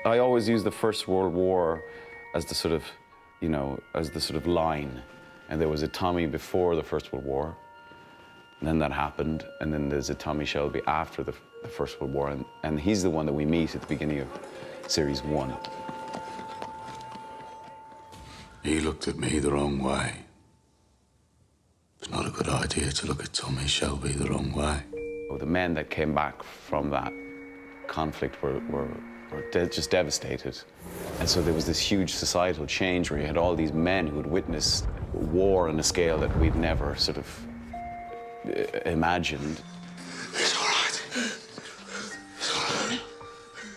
I always use the First World War as the sort of, as the sort of line. And there was a Tommy before the First World War, and then that happened, and then there's a Tommy Shelby after the First World War, and he's the one that we meet at the beginning of Series 1. He looked at me the wrong way. It's not a good idea to look at Tommy Shelby the wrong way. The men that came back from that conflict were just devastated. And so there was this huge societal change where you had all these men who had witnessed war on a scale that we'd never sort of imagined. It's all right. It's all right.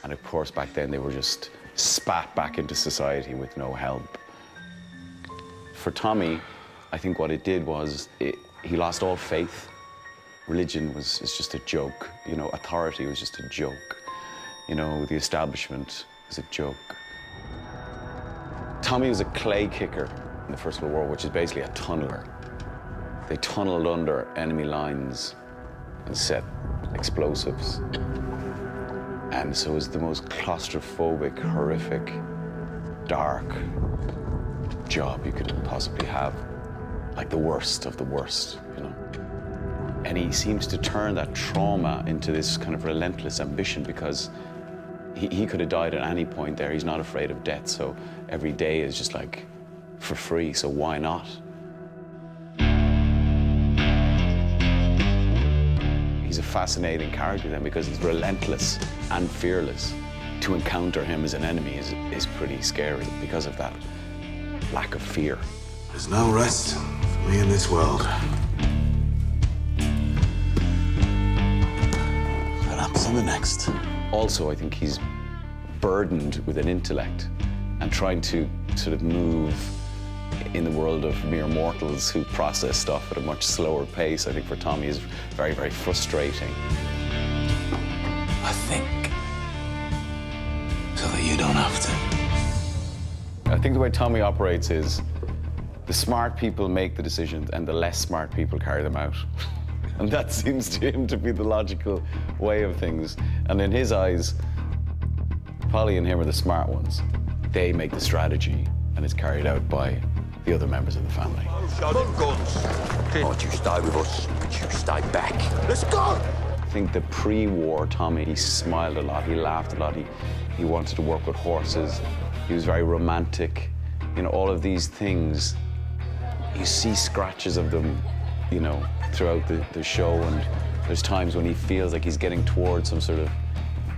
And of course, back then, they were just spat back into society with no help. For Tommy, I think what it did was he lost all faith. Religion is just a joke. Authority was just a joke. The establishment was a joke. Tommy was a clay kicker in the First World War, which is basically a tunneler. They tunneled under enemy lines and set explosives. And so it was the most claustrophobic, horrific, dark job you could possibly have. Like the worst of the worst, And he seems to turn that trauma into this kind of relentless ambition because he could have died at any point there. He's not afraid of death, so every day is just like for free, so why not? He's a fascinating character then because he's relentless and fearless. To encounter him as an enemy is pretty scary because of that lack of fear. There's no rest for me in this world. Perhaps in the next. Also, I think he's burdened with an intellect and trying to sort of move in the world of mere mortals who process stuff at a much slower pace. I think for Tommy is very, very frustrating. I think so that you don't have to. I think the way Tommy operates is the smart people make the decisions and the less smart people carry them out. And that seems to him to be the logical way of things. And in his eyes, Polly and him are the smart ones. They make the strategy, and it's carried out by the other members of the family. Shouting guns. Don't you stay with us, you stay back. Let's go! I think the pre-war Tommy, he smiled a lot, he laughed a lot, he wanted to work with horses, he was very romantic. All of these things, you see scratches of them, throughout the show, and there's times when he feels like he's getting towards some sort of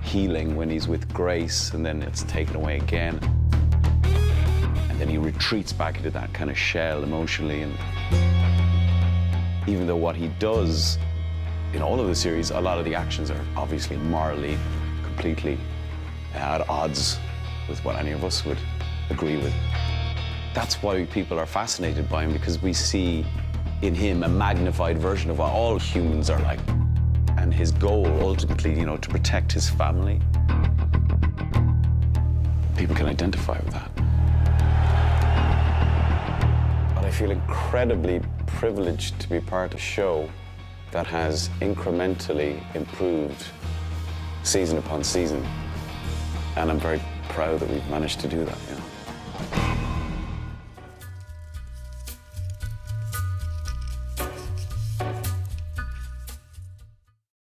healing when he's with Grace, and then it's taken away again. And then he retreats back into that kind of shell emotionally, and even though what he does in all of the series, a lot of the actions are obviously morally completely at odds with what any of us would agree with. That's why people are fascinated by him, because we see in him a magnified version of what all humans are like. And his goal, ultimately, to protect his family. People can identify with that. But I feel incredibly privileged to be part of a show that has incrementally improved season upon season. And I'm very proud that we've managed to do that,